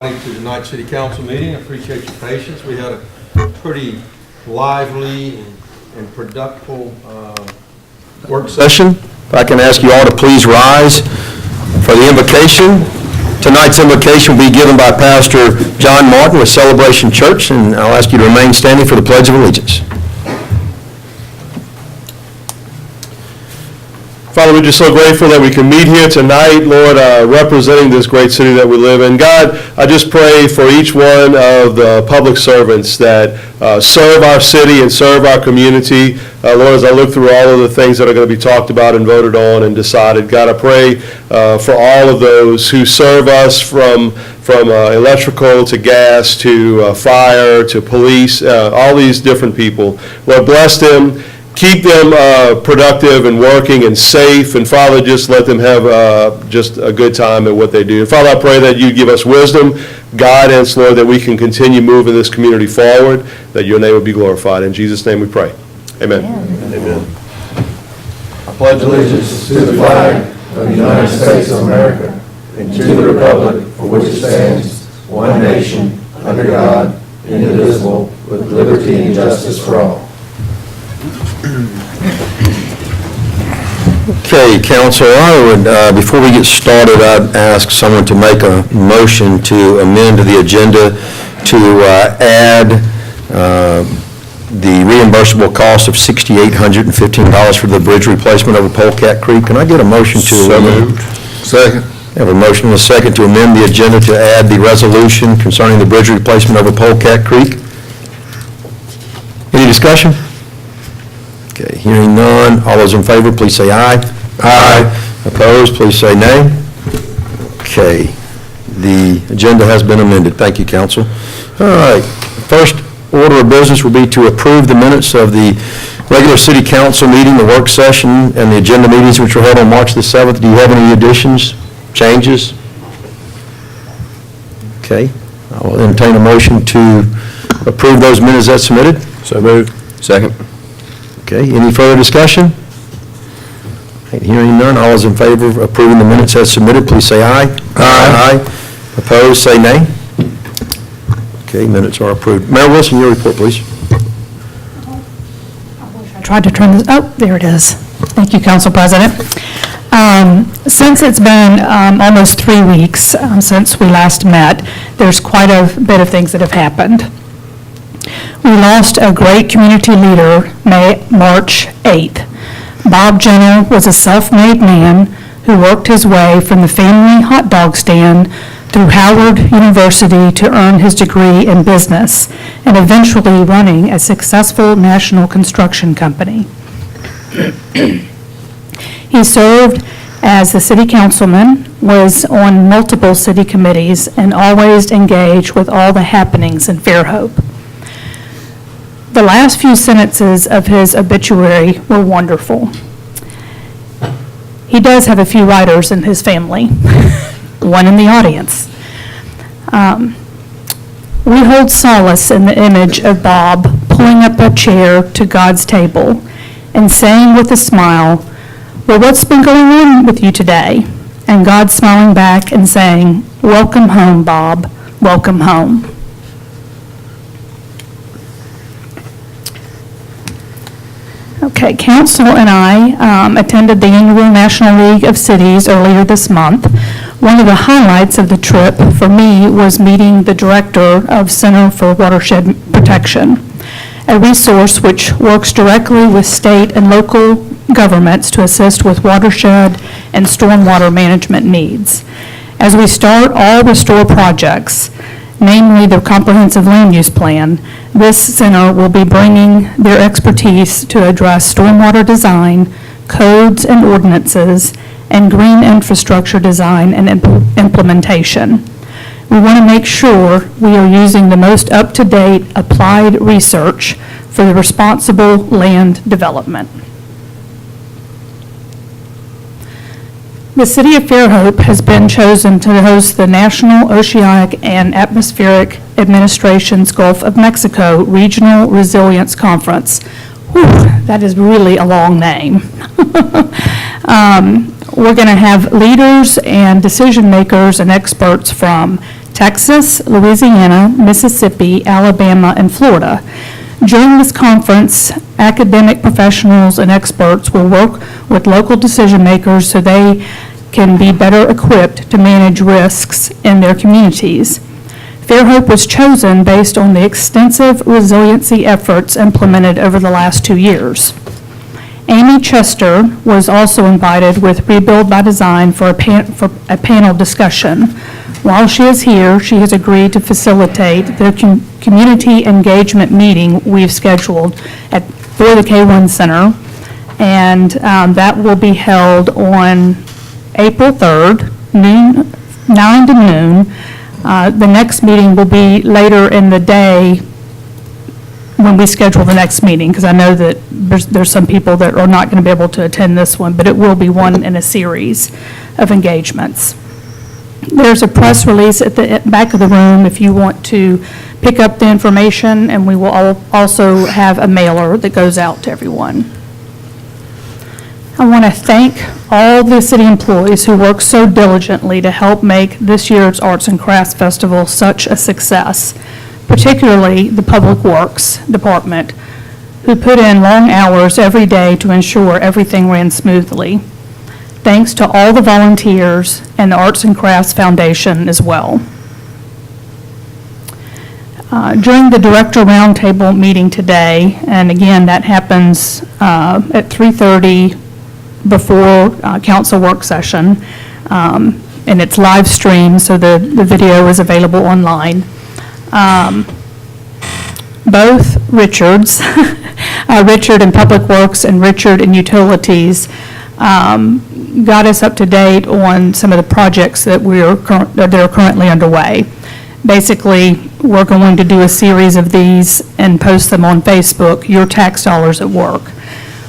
To tonight's City Council meeting. I appreciate your patience. We had a pretty lively and productive work session. If I can ask you all to please rise for the invocation. Tonight's invocation will be given by Pastor John Martin with Celebration Church, and I'll ask you to remain standing for the Pledge of Allegiance. Father, we're just so grateful that we can meet here tonight, Lord, representing this great city that we live in. God, I just pray for each one of the public servants that serve our city and serve our community. Lord, as I look through all of the things that are going to be talked about and voted on and decided, God, I pray for all of those who serve us from electrical to gas to fire to police, all these different people. Lord, bless them. Keep them productive and working and safe, and Father, just let them have just a good time at what they do. And Father, I pray that you give us wisdom, guidance, Lord, that we can continue moving this community forward, that your name would be glorified. In Jesus' name we pray. Amen. Amen. I pledge allegiance to the flag of the United States of America and to the republic for which it stands, one nation, under God, indivisible, with liberty and justice for all. Okay, Council, I would, before we get started, I'd ask someone to make a motion to amend the agenda to add the reimbursable cost of $6,815 for the bridge replacement over Polecat Creek. Can I get a motion to? So moved. Second. I have a motion and a second to amend the agenda to add the resolution concerning the bridge replacement over Polecat Creek. Any discussion? Okay, hearing none. All those in favor, please say aye. Aye. Opposed, please say nay. Okay, the agenda has been amended. Thank you, Council. All right, first order of business will be to approve the minutes of the regular City Council meeting, the work session, and the agenda meetings which were held on March the 7th. Do you have any additions, changes? Okay, I will entertain a motion to approve those minutes as submitted. So moved. Second. Okay, any further discussion? Hearing none, all those in favor of approving the minutes as submitted, please say aye. Aye. Opposed, say nay. Okay, minutes are approved. Mayor Wilson, your report, please. I tried to turn this, oh, there it is. Thank you, Council President. Since it's been almost 3 weeks since we last met, there's quite a bit of things that have happened. We lost a great community leader March 8th. Bob Jenner was a self-made man who worked his way from the family hot dog stand through Howard University to earn his degree in business and eventually running a successful national construction company. He served as the city councilman, was on multiple city committees, and always engaged with all the happenings in Fairhope. The last few sentences of his obituary were wonderful. He does have a few writers in his family, one in the audience. We hold solace in the image of Bob pulling up a chair to God's table and saying with a smile, "Well, what's been going on with you today?" And God smiling back and saying, "Welcome home, Bob, welcome home." Okay, Council and I attended the annual National League of Cities earlier this month. One of the highlights of the trip for me was meeting the director of Center for Watershed Protection, a resource which works directly with state and local governments to assist with watershed and stormwater management needs. As we start all restore projects, namely the Comprehensive Land Use Plan, this center will be bringing their expertise to address stormwater design, codes and ordinances, and green infrastructure design and implementation. We want to make sure we are using the most up-to-date applied research for the responsible land development. The City of Fairhope has been chosen to host the National Oceanic and Atmospheric Administration's Gulf of Mexico Regional Resilience Conference. Whew, that is really a long name. We're going to have leaders and decision makers and experts from Texas, Louisiana, Mississippi, Alabama, and Florida. During this conference, academic professionals and experts will work with local decision makers so they can be better equipped to manage risks in their communities. Fairhope was chosen based on the extensive resiliency efforts implemented over the last 2 years. Amy Chester was also invited with Rebuild by Design for a panel discussion. While she is here, she has agreed to facilitate the community engagement meeting we've scheduled for the K1 Center, and that will be held on April 3rd, 9 to noon. The next meeting will be later in the day when we schedule the next meeting, because I know that there's some people that are not going to be able to attend this one, but it will be one in a series of engagements. There's a press release at the back of the room if you want to pick up the information, and we will also have a mailer that goes out to everyone. I want to thank all the city employees who work so diligently to help make this year's Arts and Crafts Festival such a success, particularly the Public Works Department, who put in long hours every day to ensure everything ran smoothly. Thanks to all the volunteers and the Arts and Crafts Foundation as well. During the Director Roundtable meeting today, and again, that happens at 3:30 before council work session, and it's live streamed, so the video is available online. Both Richards, Richard in Public Works and Richard in Utilities, got us up to date on some of the projects that that are currently underway. Basically, we're going to do a series of these and post them on Facebook, Your Tax Dollars at Work.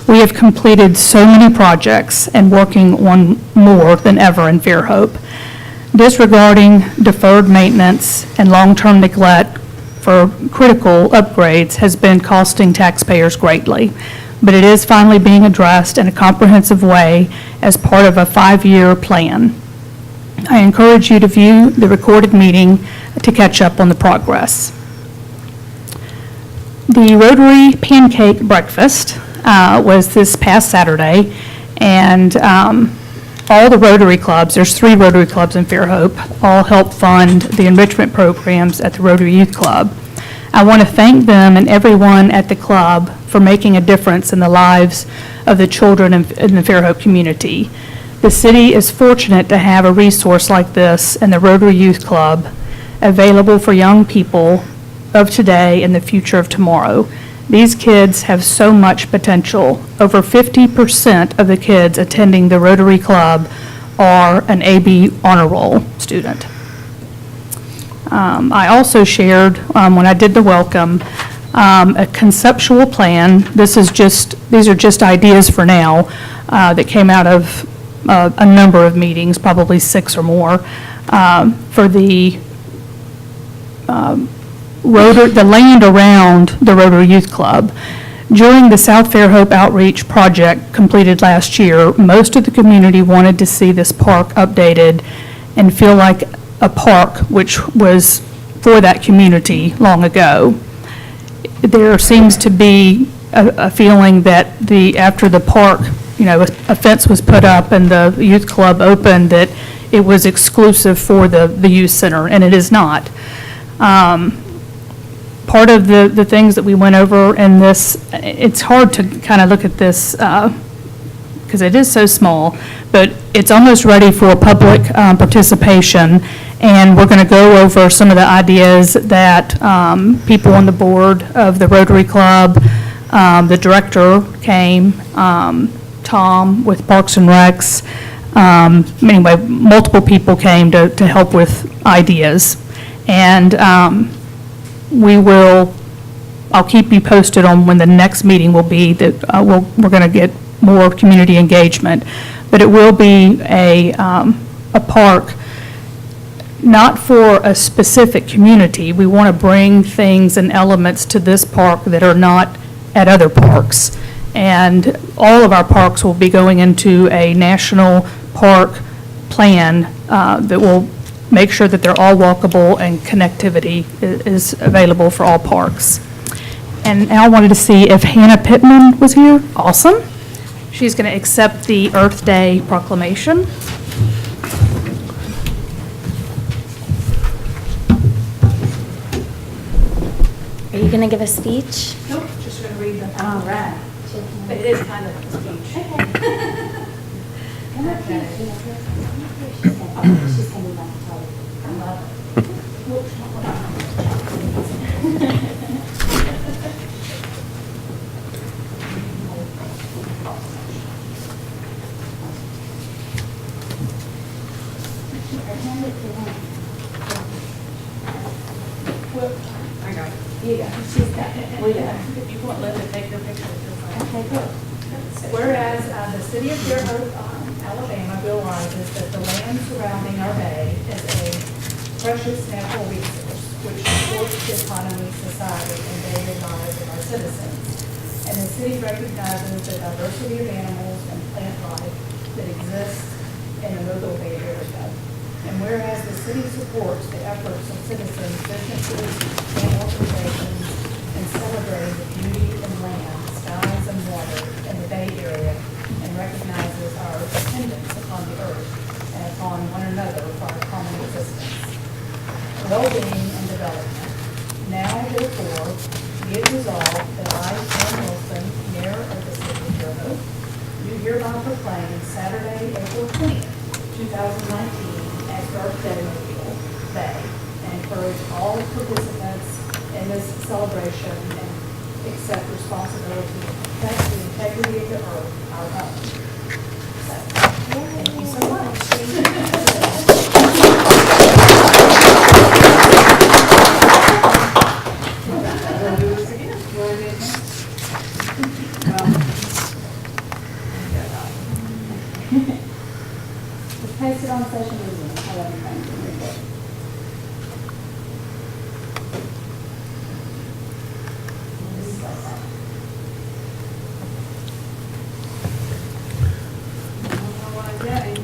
We have completed so many projects and working on more than ever in Fairhope. Disregarding deferred maintenance and long-term neglect for critical upgrades has been costing taxpayers greatly, but it is finally being addressed in a comprehensive way as part of a 5-year plan. I encourage you to view the recorded meeting to catch up on the progress. The Rotary Pancake Breakfast was this past Saturday, and all the Rotary clubs, there's 3 Rotary clubs in Fairhope, all help fund the enrichment programs at the Rotary Youth Club. I want to thank them and everyone at the club for making a difference in the lives of the children in the Fairhope community. The city is fortunate to have a resource like this in the Rotary Youth Club available for young people of today and the future of tomorrow. These kids have so much potential. Over 50% of the kids attending the Rotary Club are an AB honor roll student. I also shared, when I did the welcome, a conceptual plan. These are just ideas for now that came out of a number of meetings, probably 6 or more, for the land around the Rotary Youth Club. During the South Fairhope Outreach Project completed last year, most of the community wanted to see this park updated and feel like a park which was for that community long ago. There seems to be a feeling that after the park, a fence was put up and the youth club opened, that it was exclusive for the youth center, and it is not. Part of the things that we went over in this, it's hard to kind of look at this because it is so small, but it's almost ready for public participation, and we're going to go over some of the ideas that people on the board of the Rotary Club, the director came, Tom with Parks and Recs, anyway, multiple people came to help with ideas. And I'll keep you posted on when the next meeting will be, that we're going to get more community engagement. But it will be a park not for a specific community. We want to bring things and elements to this park that are not at other parks. And all of our parks will be going into a national park plan that will make sure that they're all walkable and connectivity is available for all parks. And now I wanted to see if Hannah Pittman was here. Awesome. She's going to accept the Earth Day proclamation. Are you going to give a speech? Nope, just going to read the. All right. It is kind of a speech. Come up here. She's coming back to tell you. I love it. I got it. You go. She's got it. We got it. If you want Linda to take your picture, feel free. Okay, good. Whereas the City of Fairhope, Alabama realizes that the land surrounding our bay is a precious natural resource which supports the economy, society, and daily lives of our citizens. And the city recognizes the diversity of animals and plant life that exists in the Mobile Bay area. And whereas the city supports the efforts of citizens, businesses, and organizations in celebrating the beauty and land, skies, and water in the Bay Area, and recognizes our dependence upon the earth and upon one another for our common existence, well-being, and development. Now, therefore, be it resolved that I, Sam Wilson, Mayor of the City of Fairhope, do hereby proclaim Saturday, April 20th, 2019, as Earth Day Mobile Bay, and encourage all participants in this celebration and accept responsibility to protect the integrity of the earth, our home. So, thank you so much. Just post it on social media. I love you, friends.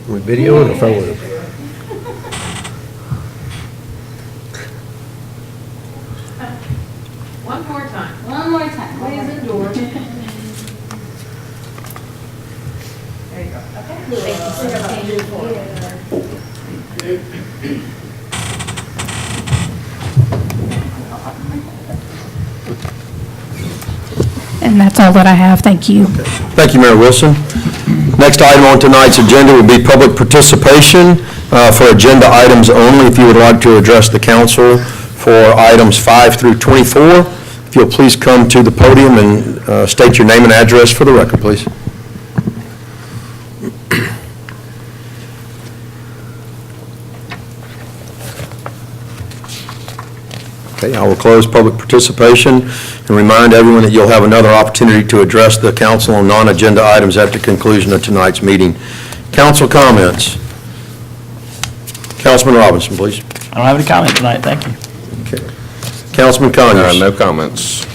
We video it or photo it? One more time. One more time. Please endure. There you go. Okay. Thank you so much. And that's all that I have. Thank you. Thank you, Mayor Wilson. Next item on tonight's agenda will be public participation for agenda items only. If you would like to address the council for items 5 through 24, if you'll please come to the podium and state your name and address for the record, please. Okay, I will close public participation and remind everyone that you'll have another opportunity to address the council on non-agenda items at the conclusion of tonight's meeting. Council comments. Councilman Robinson, please. I don't have any comment tonight, thank you. Okay. Councilman Conyers. No comments.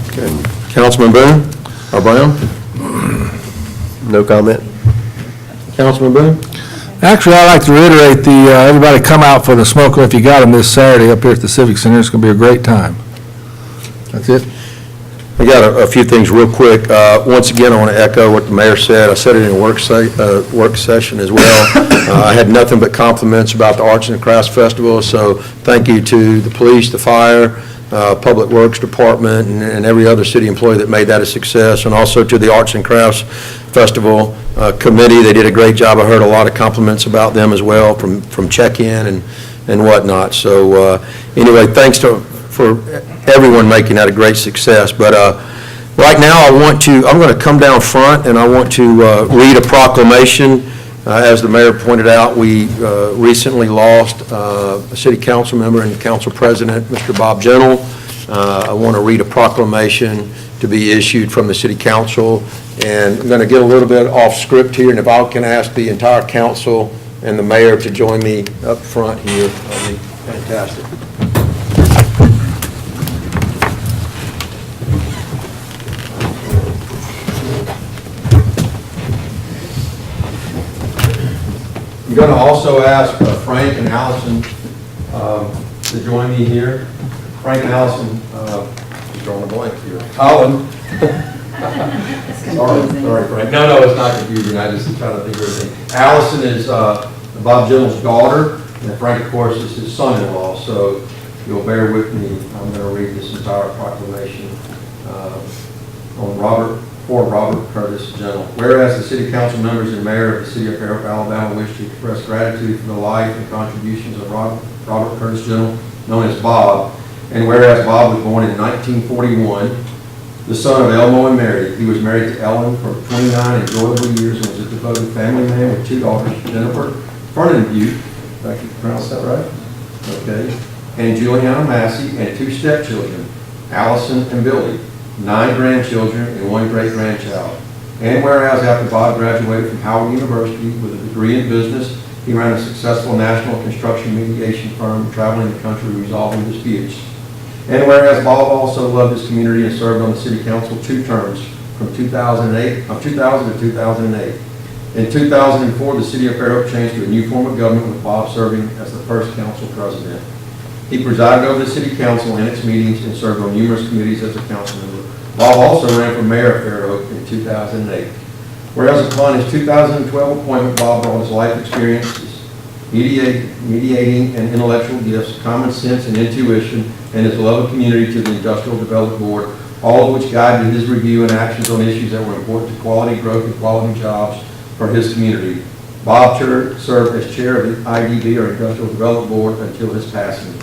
Okay. Councilman Boone or Brown? No comment. Councilman Boone? Actually, I'd like to reiterate everybody come out for the smoking if you got them this Saturday up here at the Civic Center. It's going to be a great time. That's it. I got a few things real quick. Once again, I want to echo what the mayor said. I said it in a work session as well. I had nothing but compliments about the Arts and Crafts Festival, so thank you to the police, the fire, Public Works Department, and every other city employee that made that a success, and also to the Arts and Crafts Festival Committee. They did a great job. I heard a lot of compliments about them as well from check-in and whatnot. So anyway, thanks for everyone making that a great success. But right now, I'm going to come down front and I want to read a proclamation. As the mayor pointed out, we recently lost a city council member and council president, Mr. Bob Gentle. I want to read a proclamation to be issued from the city council. And I'm going to get a little bit off script here, and if I can ask the entire council and the mayor to join me up front here, that'd be fantastic. I'm going to also ask Frank and Allison to join me here. Frank and Allison, just drawing a blank here. Colin. Sorry, Frank. No, it's not confusing. I just try to think of everything. Allison is Bob Gentle's daughter, and Frank, of course, is his son-in-law. So if you'll bear with me, I'm going to read this entire proclamation on Ford Robert Curtis Gentle. Whereas the city council members and mayor of the city of Fairhope, Alabama, wish to express gratitude for the life and contributions of Robert Curtis Gentle, known as Bob. And whereas Bob was born in 1941, the son of Elmo and Mary, he was married to Ellen for 29 enjoyable years and was a devoted family man with 2 daughters, Jennifer Fernandbutte, if I can pronounce that right, okay, and Juliana Massey, and 2 stepchildren, Allison and Billy, 9 grandchildren, and 1 great-grandchild. And whereas after Bob graduated from Howard University with a degree in business, he ran a successful national construction mediation firm traveling the country resolving disputes. And whereas Bob also loved his community and served on the city council 2 terms from 2000 to 2008. In 2004, the city of Fairhope changed to a new form of government with Bob serving as the first council president. He presided over the city council and its meetings and served on numerous committees as a council member. Bob also ran for mayor of Fairhope in 2008. Whereas upon his 2012 appointment, Bob brought his life experiences, mediating and intellectual gifts, common sense and intuition, and his love of community to the Industrial Development Board, all of which guided his review and actions on issues that were important to quality growth and quality jobs for his community. Bob served as chair of the IDB, or Industrial Development Board, until his passing.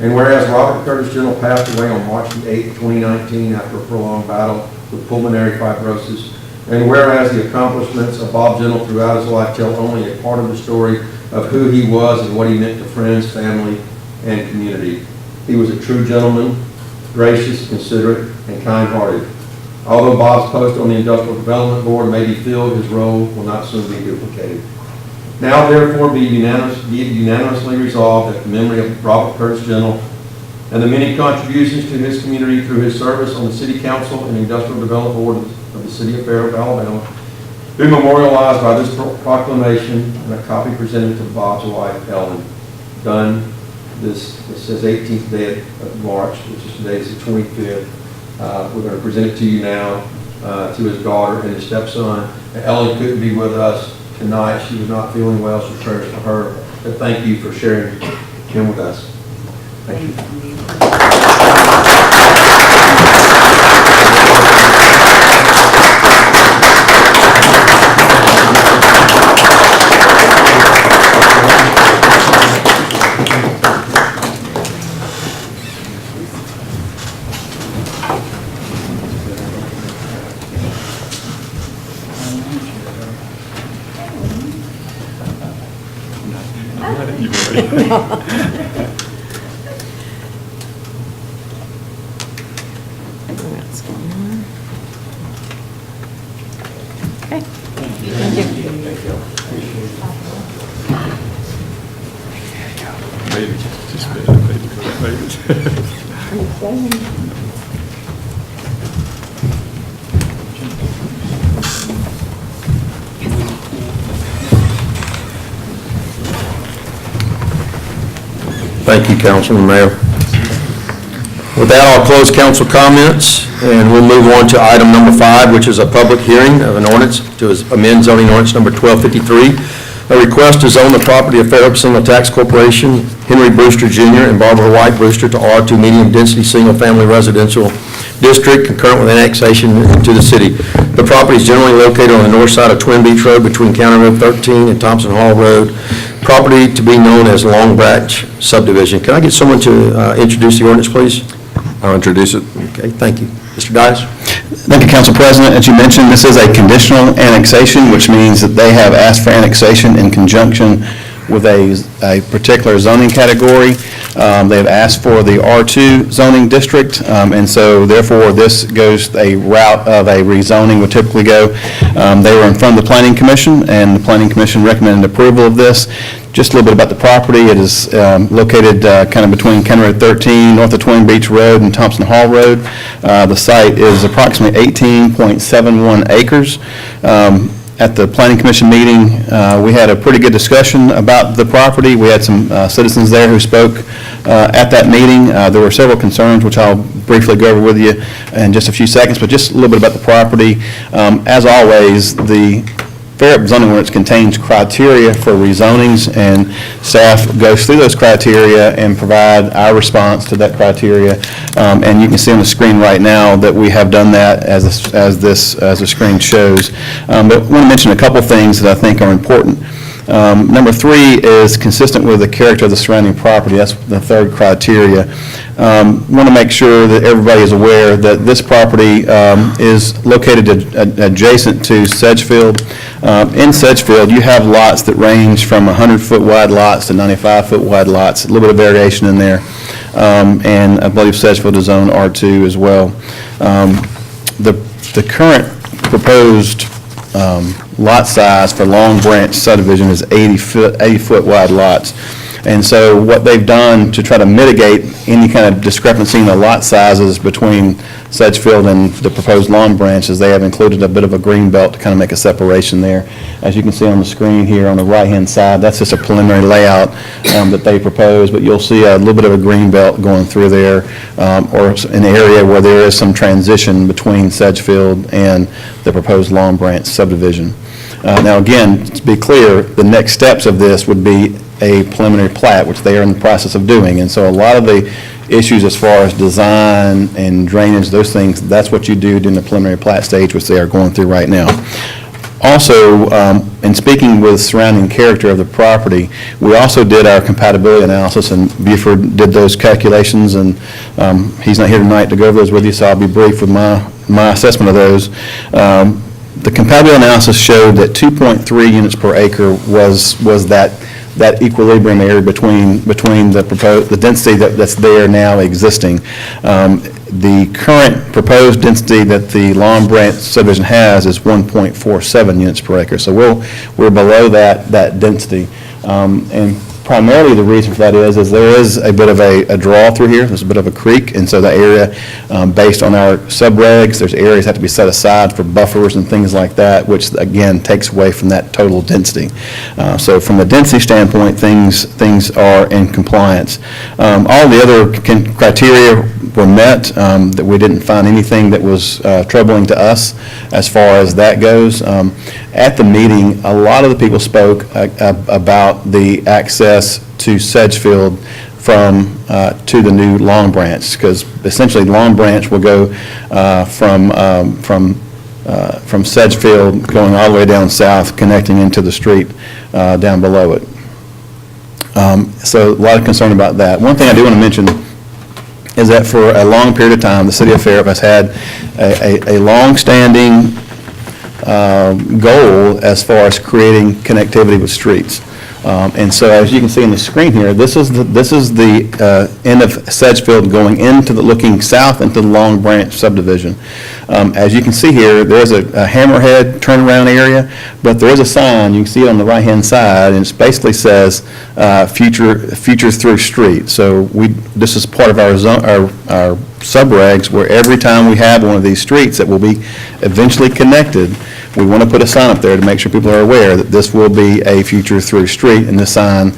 And whereas Robert Curtis Gentle passed away on March 8, 2019, after a prolonged battle with pulmonary fibrosis, and whereas the accomplishments of Bob Gentle throughout his life tell only a part of the story of who he was and what he meant to friends, family, and community. He was a true gentleman, gracious, considerate, and kind-hearted. Although Bob's post on the Industrial Development Board may be filled, his role will not soon be duplicated. Now, therefore, be unanimously resolved that the memory of Robert Curtis Gentle and the many contributions to his community through his service on the City Council and Industrial Development Board of the City of Fairhope, Alabama, be memorialized by this proclamation and a copy presented to Bob's wife, Ellen. Done this, it says 18th day of March, which is today is the 25th. We're going to present it to you now, to his daughter and his stepson. And Ellen couldn't be with us tonight. She was not feeling well, so prayers for her. But thank you for sharing him with us. Thank you. Thank you, Councilman Mayor. With that, I'll close council comments, and we'll move on to item number 5, which is a public hearing of an ordinance to amend zoning ordinance number 1253, a request to zone the property of Fairhope Single Tax Corporation, Henry Brewster Jr. and Barbara White Brewster to R2 Medium Density Single Family Residential District concurrent with annexation into the city. The property is generally located on the north side of Twin Beach Road between County Road 13 and Thompson Hall Road. Property to be known as Long Branch Subdivision. Can I get someone to introduce the ordinance, please? I'll introduce it. Okay, thank you. Mr. Dice? Thank you, Council President. As you mentioned, this is a conditional annexation, which means that they have asked for annexation in conjunction with a particular zoning category. They have asked for the R2 zoning district, and so therefore this goes a route of a rezoning would typically go. They were in front of the Planning Commission, and the Planning Commission recommended approval of this. Just a little bit about the property. It is located kind of between County Road 13, north of Twin Beach Road, and Thompson Hall Road. The site is approximately 18.71 acres. At the Planning Commission meeting, we had a pretty good discussion about the property. We had some citizens there who spoke at that meeting. There were several concerns, which I'll briefly go over with you in just a few seconds, but just a little bit about the property. As always, the Fairhope zoning ordinance contains criteria for rezonings, and staff goes through those criteria and provide our response to that criteria. And you can see on the screen right now that we have done that as the screen shows. But I want to mention a couple things that I think are important. Number 3 is consistent with the character of the surrounding property. That's the third criteria. Want to make sure that everybody is aware that this property is located adjacent to Sedgefield. In Sedgefield, you have lots that range from 100-foot wide lots to 95-foot wide lots, a little bit of variation in there. And I believe Sedgefield is zone R2 as well. The current proposed lot size for Long Branch subdivision is 80-foot wide lots. And so what they've done to try to mitigate any kind of discrepancy in the lot sizes between Sedgefield and the proposed Long Branch is they have included a bit of a green belt to kind of make a separation there. As you can see on the screen here on the right-hand side, that's just a preliminary layout that they proposed, but you'll see a little bit of a green belt going through there, or an area where there is some transition between Sedgefield and the proposed Long Branch subdivision. Now again, to be clear, the next steps of this would be a preliminary plat, which they are in the process of doing. And so a lot of the issues as far as design and drainage, those things, that's what you do during the preliminary plat stage, which they are going through right now. Also, in speaking with surrounding character of the property, we also did our compatibility analysis, and Buford did those calculations, and he's not here tonight to go over those with you, so I'll be brief with my assessment of those. The compatibility analysis showed that 2.3 units per acre was that equilibrium area between the density that's there now existing. The current proposed density that the Long Branch subdivision has is 1.47 units per acre. So we're below that density. And primarily the reason for that is there is a bit of a draw through here. There's a bit of a creek, and so the area, based on our subregs, there's areas that have to be set aside for buffers and things like that, which again takes away from that total density. So from a density standpoint, things are in compliance. All the other criteria were met, that we didn't find anything that was troubling to us as far as that goes. At the meeting, a lot of the people spoke about the access to Sedgefield from to the new Long Branch, because essentially Long Branch will go from Sedgefield going all the way down south, connecting into the street down below it. So a lot of concern about that. One thing I do want to mention is that for a long period of time, the City of Fairhope has had a long-standing goal as far as creating connectivity with streets. And so as you can see on the screen here, this is the end of Sedgefield going looking south into the Long Branch subdivision. As you can see here, there's a hammerhead turnaround area, but there is a sign, you can see it on the right-hand side, and it basically says future through street. So this is part of our subregs, where every time we have one of these streets that will be eventually connected, we want to put a sign up there to make sure people are aware that this will be a future through street, and this sign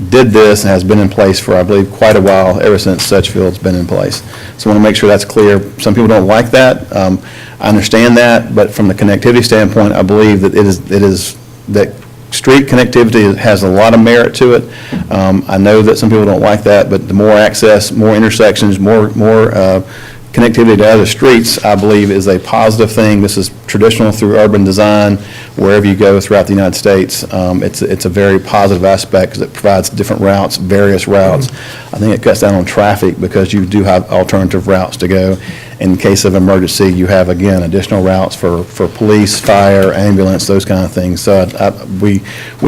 did this and has been in place for, I believe, quite a while, ever since Sedgefield's been in place. So I want to make sure that's clear. Some people don't like that. I understand that, but from the connectivity standpoint, I believe that it is that street connectivity has a lot of merit to it. I know that some people don't like that, but the more access, more intersections, more connectivity to other streets, I believe, is a positive thing. This is traditional through urban design, wherever you go throughout the United States. It's a very positive aspect because it provides different routes, various routes. I think it cuts down on traffic because you do have alternative routes to go. In case of emergency, you have, again, additional routes for police, fire, ambulance, those kind of things. So we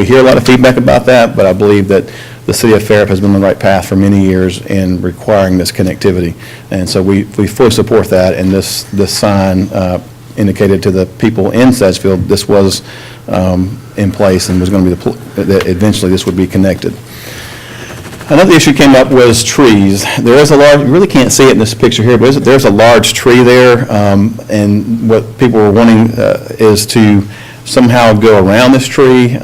hear a lot of feedback about that, but I believe that the City of Fairhope has been on the right path for many years in requiring this connectivity. And so we fully support that, and this sign indicated to the people in Sedgefield this was in place and was going to be that eventually this would be connected. Another issue came up was trees. There is a large, you really can't see it in this picture here, but there's a large tree there, and what people were wanting is to somehow go around this tree.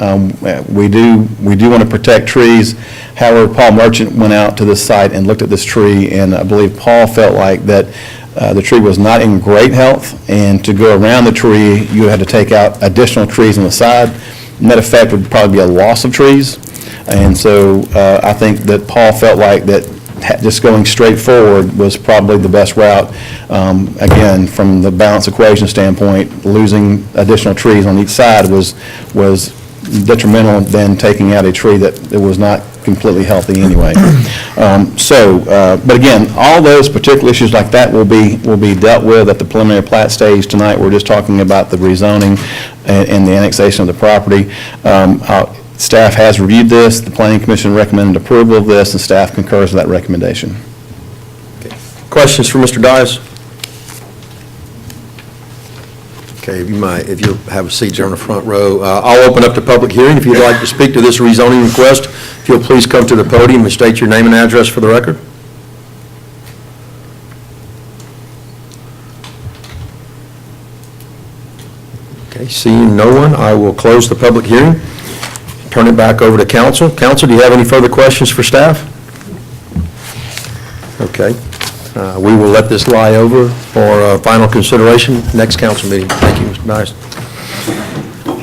We do want to protect trees. However, Paul Merchant went out to this site and looked at this tree, and I believe Paul felt like that the tree was not in great health, and to go around the tree, you had to take out additional trees on the side. Net effect would probably be a loss of trees. And so I think that Paul felt like that just going straight forward was probably the best route. Again, from the balance equation standpoint, losing additional trees on each side was detrimental than taking out a tree that was not completely healthy anyway. But again, all those particular issues like that will be dealt with at the preliminary plat stage tonight. We're just talking about the rezoning and the annexation of the property. Staff has reviewed this. The Planning Commission recommended approval of this, and staff concurs with that recommendation. Questions for Mr. Dias? Okay, if you'll have a seat there on the front row. I'll open up the public hearing. If you'd like to speak to this rezoning request, if you'll please come to the podium and state your name and address for the record. Okay, seeing no one, I will close the public hearing. Turn it back over to council. Council, do you have any further questions for staff? Okay. We will let this lie over for final consideration next council meeting. Thank you, Mr. Dias.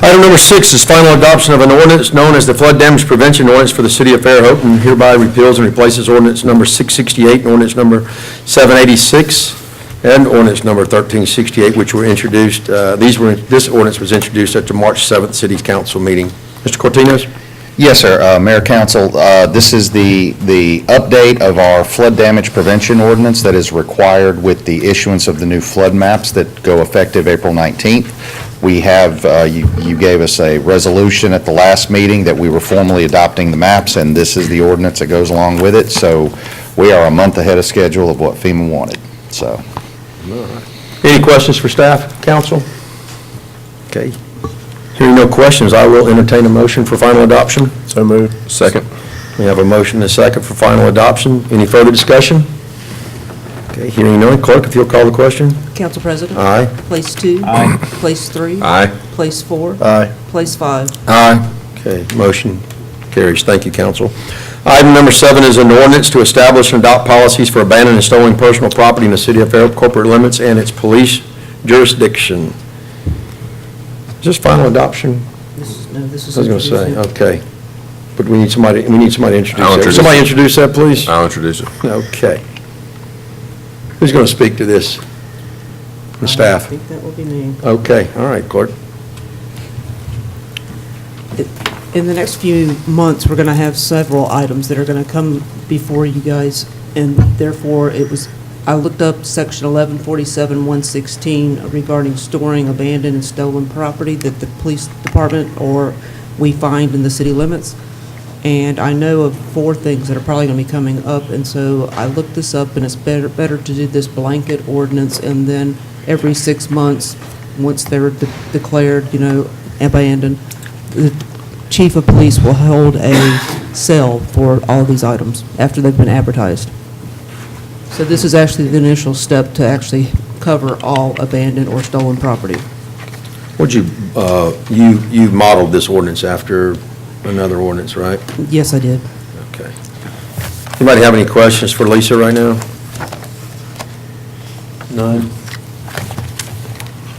Item number 6 is final adoption of an ordinance known as the Flood Damage Prevention Ordinance for the City of Fairhope, and hereby repeals and replaces ordinance number 668 and ordinance number 786 and ordinance number 1368, which were introduced. This ordinance was introduced at the March 7th City Council meeting. Mr. Cortinas? Yes, sir. Mayor, Council, this is the update of our flood damage prevention ordinance that is required with the issuance of the new flood maps that go effective April 19th. We have, you gave us a resolution at the last meeting that we were formally adopting the maps, and this is the ordinance that goes along with it. So we are a month ahead of schedule of what FEMA wanted, so. Any questions for staff, council? Okay. Hearing no questions, I will entertain a motion for final adoption. So moved. Second. We have a motion and a second for final adoption. Any further discussion? Okay, hearing none, clerk, if you'll call the question. Council President? Aye. Place 2? Aye. Place 3? Aye. Place 4? Aye. Place 5? Aye. Okay, motion carries. Thank you, council. Item number 7 is an ordinance to establish and adopt policies for abandoned and stolen personal property in the City of Fairhope corporate limits and its police jurisdiction. Is this final adoption? This is. I was going to say, okay. But we need somebody to introduce I'll that. introduce Somebody it. introduce that, please? I'll introduce it. Okay. Who's going to speak to this? The I staff? think that will be me. Okay, all right, clerk. In the next few months, we're going to have several items that are going to come before you guys, and therefore I looked up section 1147-116 regarding storing abandoned and stolen property that the police department or we find in the city limits. And I know of 4 things that are probably going to be coming up, and so I looked this up, and it's better to do this blanket ordinance, and then every 6 months, once they're declared, abandoned, the chief of police will hold a sale for all of these items after they've been advertised. So this is actually the initial step to actually cover all abandoned or stolen property. Would you modeled this ordinance after another ordinance, right? Yes, I did. Okay. Anybody have any questions for Lisa right now? None?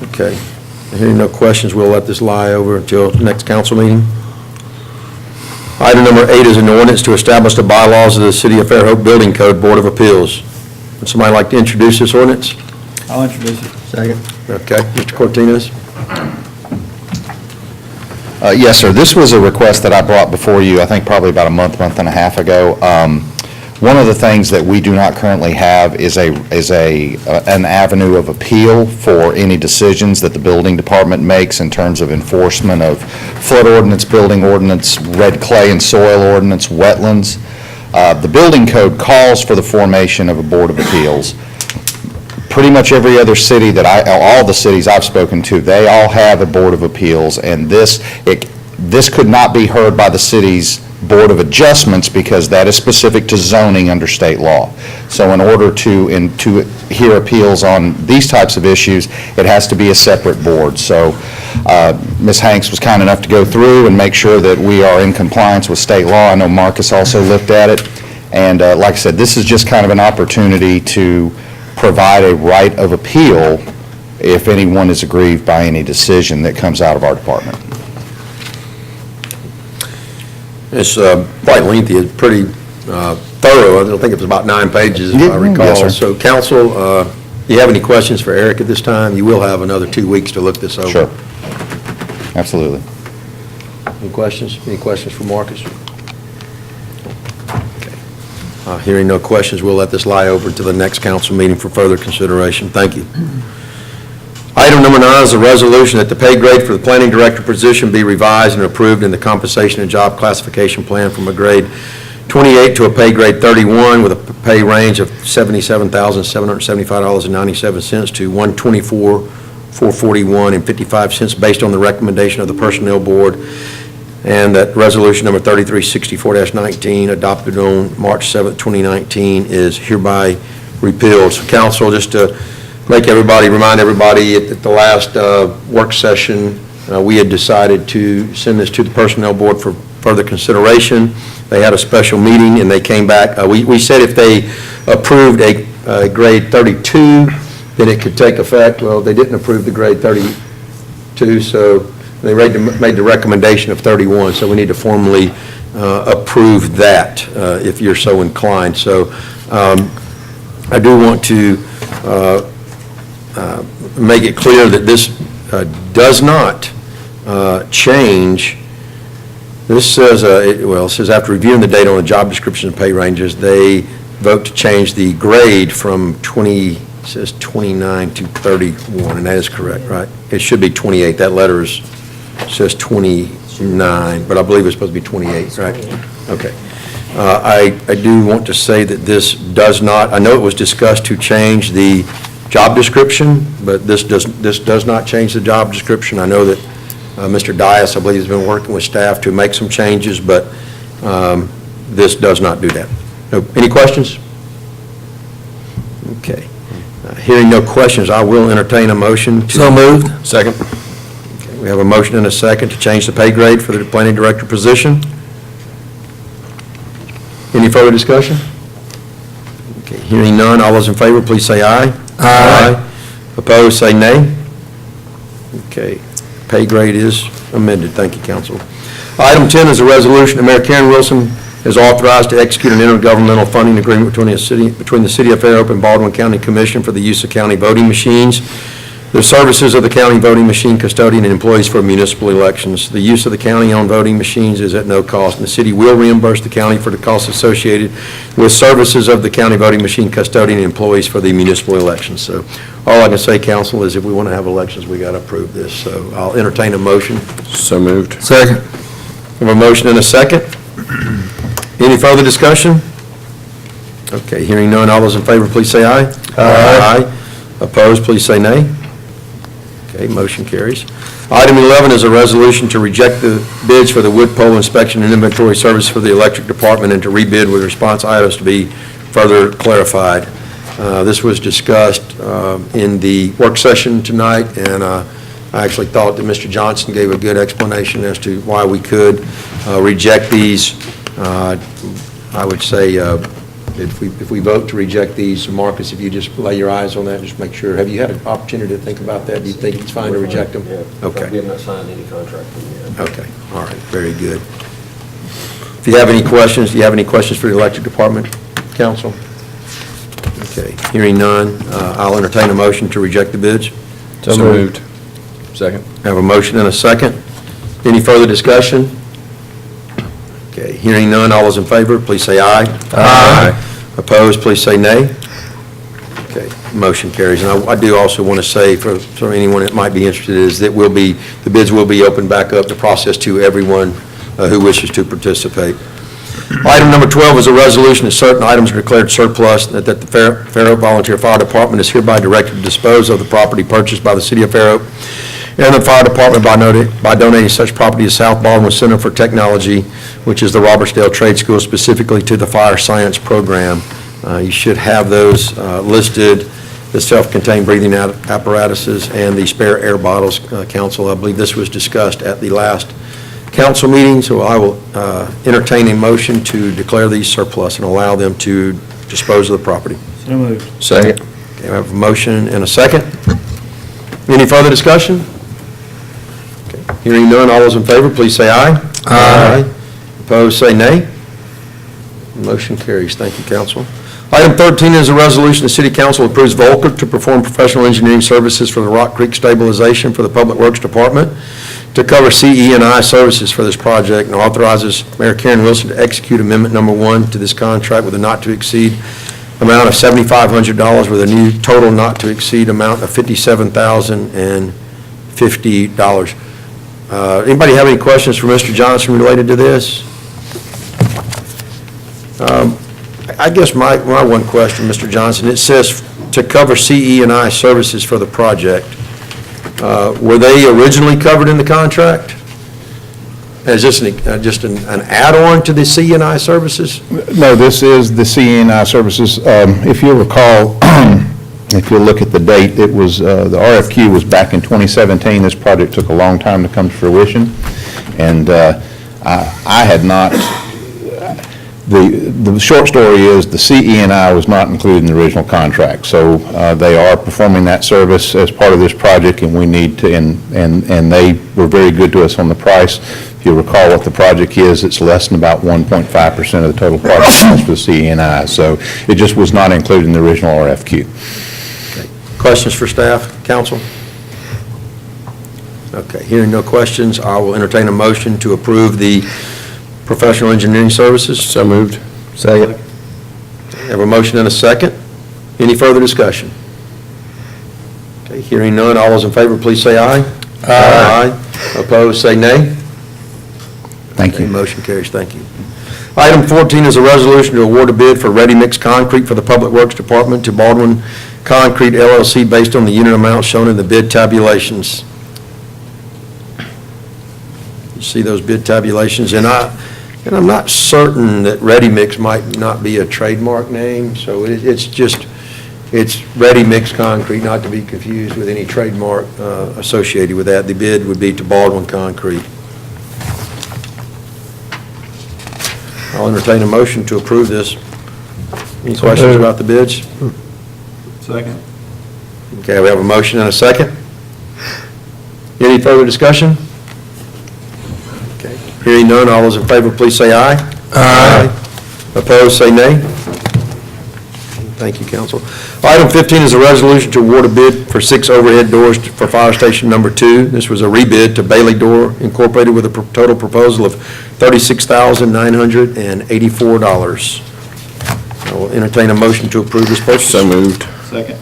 Okay. Hearing no questions, we'll let this lie over until next council meeting. Item number 8 is an ordinance to establish the bylaws of the City of Fairhope Building Code Board of Appeals. Would somebody like to introduce this ordinance? I'll introduce it. Second. Okay, Mr. Cortinas? Yes, sir. This was a request that I brought before you, I think probably about a month and a half ago. One of the things that we do not currently have is an avenue of appeal for any decisions that the building department makes in terms of enforcement of flood ordinance, building ordinance, red clay and soil ordinance, wetlands. The building code calls for the formation of a board of appeals. Pretty much every other city all the cities I've spoken to, they all have a board of appeals, and this could not be heard by the cities Board of Adjustments because that is specific to zoning under state law. So in order to hear appeals on these types of issues, it has to be a separate board. So Ms. Hanks was kind enough to go through and make sure that we are in compliance with state law. I know Marcus also looked at it. And like I said, this is just kind of an opportunity to provide a right of appeal if anyone is aggrieved by any decision that comes out of our department. It's quite lengthy, it's pretty thorough. I think it was about 9 pages, if I recall. Yes, sir. So council, do you have any questions for Eric at this time? You will have another 2 weeks to look this over. Sure. Absolutely. Any questions? Any questions for Marcus? Okay. Hearing no questions, we'll let this lie over to the next council meeting for further consideration. Thank you. Item number 9 is a resolution that the pay grade for the planning director position be revised and approved in the compensation and job classification plan from a grade 28 to a pay grade 31 with a pay range of $77,775.97 to $124,441.55 based on the recommendation of the Personnel Board, and that resolution number 3364-19 adopted on March 7th, 2019 is hereby repealed. So council, just to remind everybody at the last work session, we had decided to send this to the Personnel Board for further consideration. They had a special meeting and they came back. We said if they approved a grade 32, then it could take effect. Well, they didn't approve the grade 32, so they made the recommendation of 31. So we need to formally approve that if you're so inclined. So I do want to make it clear that this does not change. This says, it says after reviewing the data on the job description and pay ranges, they vote to change the grade from 29 to 31, and that is correct, right? It should be 28. That letter says 29, but I believe it's supposed to be 28, right? Okay. I do want to say that this does not, I know it was discussed to change the job description, but this does not change the job description. I know that Mr. Dias, I believe, has been working with staff to make some changes, but this does not do that. No, any questions? Okay. Hearing no questions, I will entertain a motion to... So moved. Second. Okay, we have a motion and a second to change the pay grade for the planning director position. Any further discussion? Okay, hearing none, all those in favor, please say aye. Aye. Opposed, say nay. Okay, pay grade is amended. Thank you, council. Item 10 is a resolution that Mayor Karen Wilson is authorized to execute an intergovernmental funding agreement between the City of Fairhope and Baldwin County Commission for the use of county voting machines, the services of the county voting machine custodian and employees for municipal elections. The use of the county-owned voting machines is at no cost, and the city will reimburse the county for the costs associated with services of the county voting machine custodian and employees for the municipal elections. So all I can say, council, is if we want to have elections, we got to approve this. So I'll entertain a motion. So moved. Second. We have a motion and a second. Any further discussion? Okay, hearing none, all those in favor, please say aye. Aye. Opposed, please say nay. Okay, motion carries. Item 11 is a resolution to reject the bids for the wood pole inspection and inventory service for the electric department and to rebid with response items to be further clarified. This was discussed in the work session tonight, and I actually thought that Mr. Johnson gave a good explanation as to why we could reject these. I would say if we vote to reject these, Marcus, if you just lay your eyes on that, just make sure. Have you had an opportunity to think about that? Do you think it's fine to reject them? Yeah. Okay. We have not signed any contract with them yet. Okay, all right, very good. If you have any questions, do you have any questions for the electric department, council? Okay, hearing none, I'll entertain a motion to reject the bids. So moved. Second. I have a motion and a second. Any further discussion? Okay, hearing none, all those in favor, please say aye. Aye. Opposed, please say nay. Okay, motion carries. And I do also want to say, for anyone that might be interested, is that the bids will be opened back up, the process, to everyone who wishes to participate. Item number 12 is a resolution that certain items are declared surplus, that the Fairhope Volunteer Fire Department is hereby directed to dispose of the property purchased by the City of Fairhope and the fire department by donating such property to South Baldwin Center for Technology, which is the Robertsdale Trade School, specifically to the fire science program. You should have those listed, the self-contained breathing apparatuses and the spare air bottles. Council, I believe this was discussed at the last council meeting, so I will entertain a motion to declare these surplus and allow them to dispose of the property. So moved. Second. Okay, I have a motion and a second. Any further discussion? Okay, hearing none, all those in favor, please say aye. Aye. Opposed, say nay. Motion carries. Thank you, council. Item 13 is a resolution. The city council approves Volker to perform professional engineering services for the Rock Creek stabilization for the Public Works Department to cover CE&I services for this project, and authorizes Mayor Karen Wilson to execute Amendment Number 1 to this contract with a not-to-exceed amount of $7,500 with a new total not-to-exceed amount of $57,050. Anybody have any questions for Mr. Johnson related to this? I guess my one question, Mr. Johnson, it says to cover CE&I services for the project. Were they originally covered in the contract? Is this just an add-on to the CE&I services? No, this is the CE&I services. If you recall, if you look at the date, it was, the RFQ was back in 2017. This project took a long time to come to fruition, and I had not, the short story is the CE&I was not included in the original contract. So they are performing that service as part of this project, and we need to, and they were very good to us on the price. If you recall what the project is, it's less than about 1.5% of the total project cost for the CE&I. So it just was not included in the original RFQ. Okay. Questions for staff, council? Okay, hearing no questions, I will entertain a motion to approve the professional engineering services. So moved. Second. Have a motion and a second. Any further discussion? Okay, hearing none, all those in favor, please say aye. Aye. Opposed, say nay. Thank Okay, you. motion carries, thank you. Item 14 is a resolution to award a bid for ready-mix concrete for the Public Works Department to Baldwin Concrete LLC based on the unit amount shown in the bid tabulations. You see those bid tabulations, and I'm not certain that ready-mix might not be a trademark name, so it's ready-mix concrete, not to be confused with any trademark associated with that. The bid would be to Baldwin Concrete. I'll entertain a motion to approve this. Any questions about the bids? Second. Okay, we have a motion and a second. Any further discussion? Okay, hearing none, all those in favor, please say aye. Aye. Opposed, say nay. Thank you, council. Item 15 is a resolution to award a bid for 6 overhead doors for Fire Station Number 2. This was a rebid to Bailey Door Incorporated with a total proposal of $36,984. I will entertain a motion to approve this purchase. So moved. Second.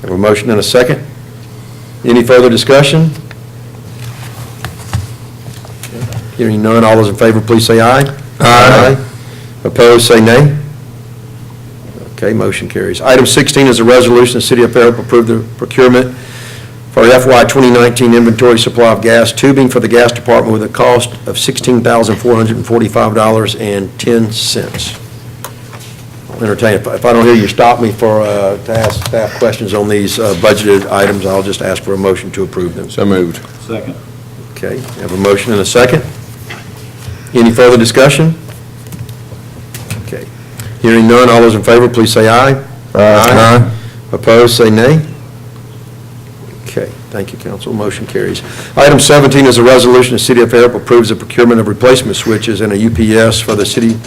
Have a motion and a second. Any further discussion? Hearing none, all those in favor, please say aye. Aye. Opposed, say nay. Okay, motion carries. Item 16 is a resolution, the City of Fairhope approved the procurement for FY 2019 inventory supply of gas tubing for the gas department with a cost of $16,445.10. I'll entertain, if I don't hear you stop me to ask staff questions on these budgeted items, I'll just ask for a motion to approve them. So moved. Second. Okay, have a motion and a second. Any further discussion? Okay. Hearing none, all those in favor, please say aye. Aye. Opposed, say nay. Okay, thank you, council. Motion carries. Item 17 is a resolution. The City of Fairhope approves the procurement of replacement switches and a UPS for the city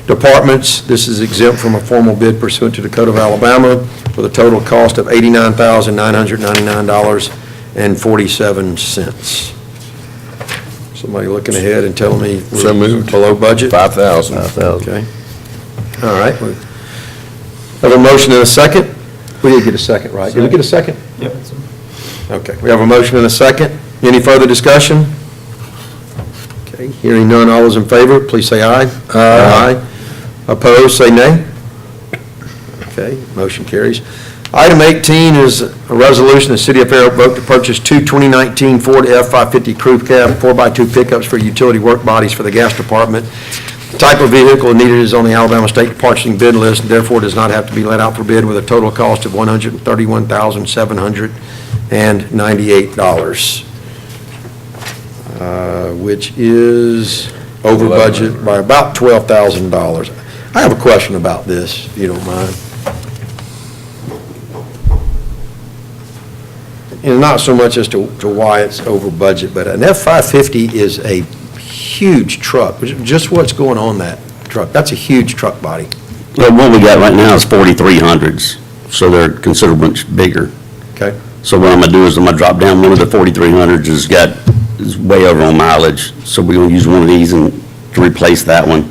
departments. This is exempt from a formal bid pursuant to the Code of Alabama with a total cost of $89,999.47. Somebody looking ahead and telling me we're So moved. below budget? 5,000. Okay. All right. We have a motion and a second. We did get a second, right? Did we get a second? Yep. Okay. We have a motion and a second. Any further discussion? Okay. Hearing none, all those in favor, please say aye. Aye. Opposed, say nay. Okay. Motion carries. Item 18 is a resolution, the City of Fairhope vote to purchase two 2019 Ford F550 Crew Cab 4x2 pickups for utility work bodies for the gas department. The type of vehicle needed is on the Alabama State purchasing bid list, and therefore does not have to be let out for bid, with a total cost of $131,798, which is over budget by about $12,000. I have a question about this, if you don't mind. And not so much as to why it's over budget, but an F-550 is a huge truck. Just what's going on that truck? That's a huge truck body. Well, what we got right now is 4300s, so they're considerably bigger. Okay. So what I'm gonna do is I'm gonna drop down one of the 4300s is way over on mileage, so we're gonna use one of these to replace that one.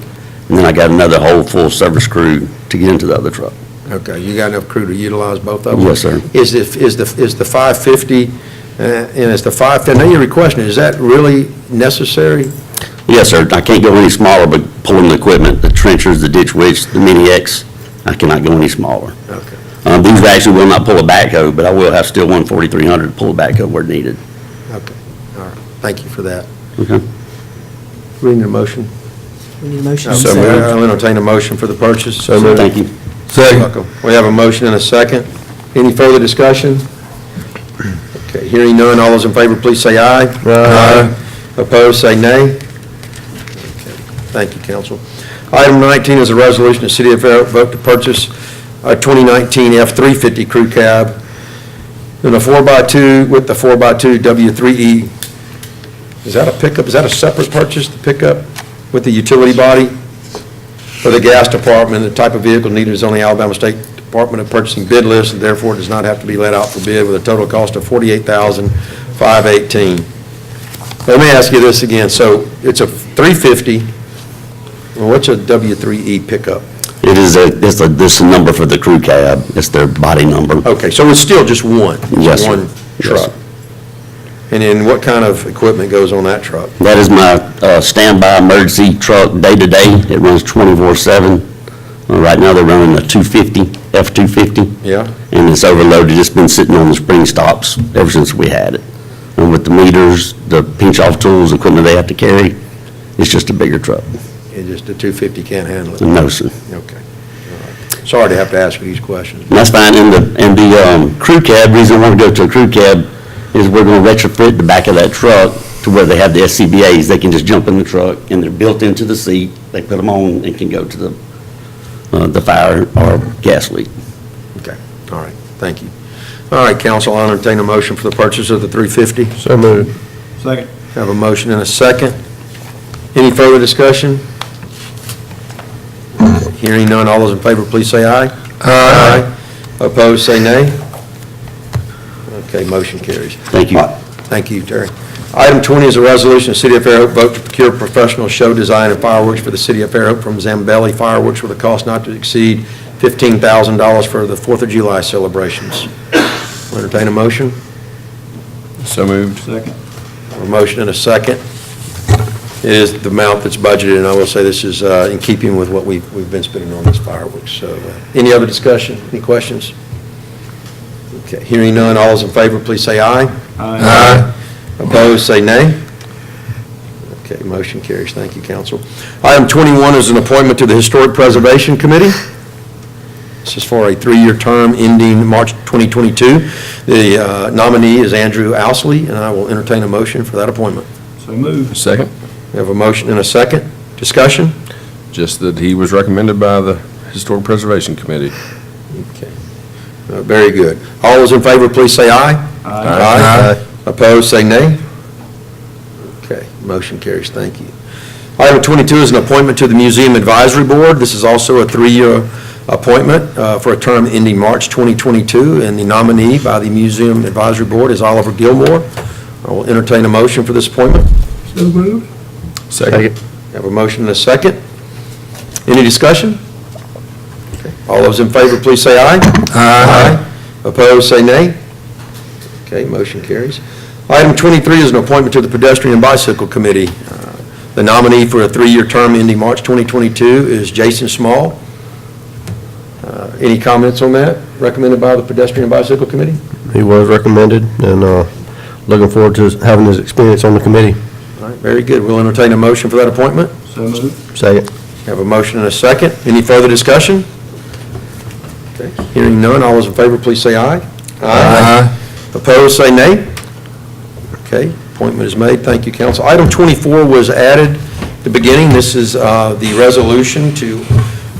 And then I got another whole full service crew to get into the other truck. Okay, you got enough crew to utilize both of them? Yes, sir. Is the 550, and is the 550, now your question, is that really necessary? Yes, sir. I can't go any smaller, but pulling the equipment, the trenchers, the ditch witch, the mini X, I cannot go any smaller. Okay. These actually will not pull a backhoe, but I will have still one 4300 to pull a backhoe where needed. Okay, all right, thank you for that. Okay. We need a motion? We need a motion. So I'll entertain a motion for the purchase. So thank you. Second. We have a motion and a second. Any further discussion? Okay, hearing none, all those in favor, please say aye. Aye. Opposed, say nay. Okay, thank you, council. Item 19 is a resolution, the City of Fairhope vote to purchase a 2019 F350 Crew Cab and a 4x2 with the 4x2 W3E. Is that a pickup? Is that a separate purchase, the pickup with the utility body? For the gas department, the type of vehicle needed is on the Alabama State Department of Purchasing bid list, and therefore does not have to be let out for bid, with a total cost of $48,518. Let me ask you this again. So it's a 350. Well, what's a W3E pickup? It is this is a number for the crew cab. It's their body number. Okay, so it's still just one? Yes, sir. One truck? Yes. And then what kind of equipment goes on that truck? That is my standby emergency truck day to day. It runs 24/7. Right now they're running a 250, F250. Yeah? And it's overloaded. It's been sitting on the spring stops ever since we had it. And with the meters, the pinch off tools, equipment they have to carry, it's just a bigger truck. And just the 250 can't handle it? No, sir. Okay. All right. Sorry to have to ask you these questions. And that's fine. And the crew cab, reason I want to go to a crew cab is we're going to retrofit the back of that truck to where they have the SCBA's. They can just jump in the truck, and they're built into the seat. They put them on and can go to the fire or gas leak. Okay, all right, thank you. All right, council, I'll entertain a motion for the purchase of the 350. So moved. Second. Have a motion and a second. Any further discussion? Hearing none, all those in favor, please say aye. Aye. Opposed, say nay. Okay, motion carries. Thank you. Thank you, Terry. Item 20 is a resolution, the City of Fairhope vote to procure professional show design and fireworks for the City of Fairhope from Zambelli Fireworks with a cost not to exceed $15,000 for the 4th of July celebrations. Entertain a motion? So moved. Second. A motion and a second. It is the amount that's budgeted, and I will say this is in keeping with what we've been spending on these fireworks. So, any other discussion? Any questions? Okay, hearing none, all those in favor, please say aye. Aye. Opposed, say nay. Okay, motion carries. Thank you, council. Item 21 is an appointment to the Historic Preservation Committee. This is for a 3-year term ending March 2022. The nominee is Andrew Owsley, and I will entertain a motion for that appointment. So moved. Second. We have a motion and a second. Discussion? Just that he was recommended by the Historic Preservation Committee. Okay. Very good. All those in favor, please say aye. Aye. Opposed, say nay. Okay, motion carries. Thank you. Item 22 is an appointment to the Museum Advisory Board. This is also a 3-year appointment for a term ending March 2022, and the nominee by the Museum Advisory Board is Oliver Gilmore. I will entertain a motion for this appointment. So moved. Second. Have a motion and a second. Any discussion? Okay. All those in favor, please say aye. Aye. Opposed, say nay. Okay, motion carries. Item 23 is an appointment to the Pedestrian Bicycle Committee. The nominee for a 3-year term ending March 2022 is Jason Small. Any comments on that, recommended by the Pedestrian and Bicycle Committee? He was recommended, and looking forward to having his experience on the committee. All right, very good. We'll entertain a motion for that appointment. So moved. Second. Have a motion and a second. Any further discussion? Okay, hearing none, all those in favor, please say aye. Aye. Opposed, say nay. Okay, appointment is made. Thank you, council. Item 24 was added at the beginning. This is the resolution to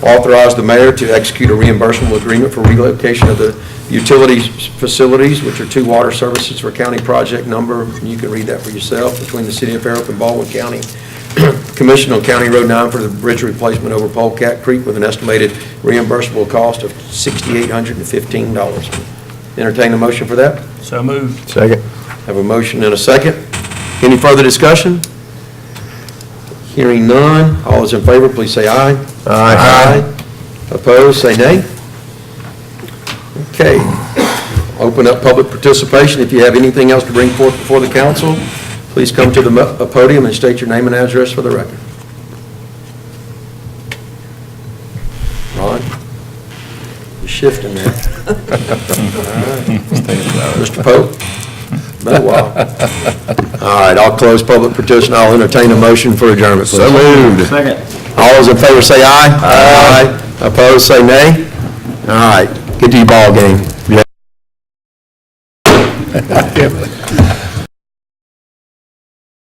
authorize the mayor to execute a reimbursable agreement for relocation of the utilities facilities, which are two water services for county project number. You can read that for yourself, between the City of Fairhope and Baldwin County Commission on County Road 9 for the bridge replacement over Polecat Creek with an estimated reimbursable cost of $6,815. Entertain a motion for that? So moved. Second. Have a motion and a second. Any further discussion? Hearing none, all those in favor, please say aye. Aye. Opposed, say nay. Okay. Open up public participation. If you have anything else to bring forth before the council, please come to the podium and state your name and address for the record. Ron? You're shifting there. Mr. Pope? Been a while. All right, I'll close public participation. I'll entertain a motion for adjournment, please. So moved. Second. All those in favor say aye. Aye. Opposed, say nay. All right, get to your ball game.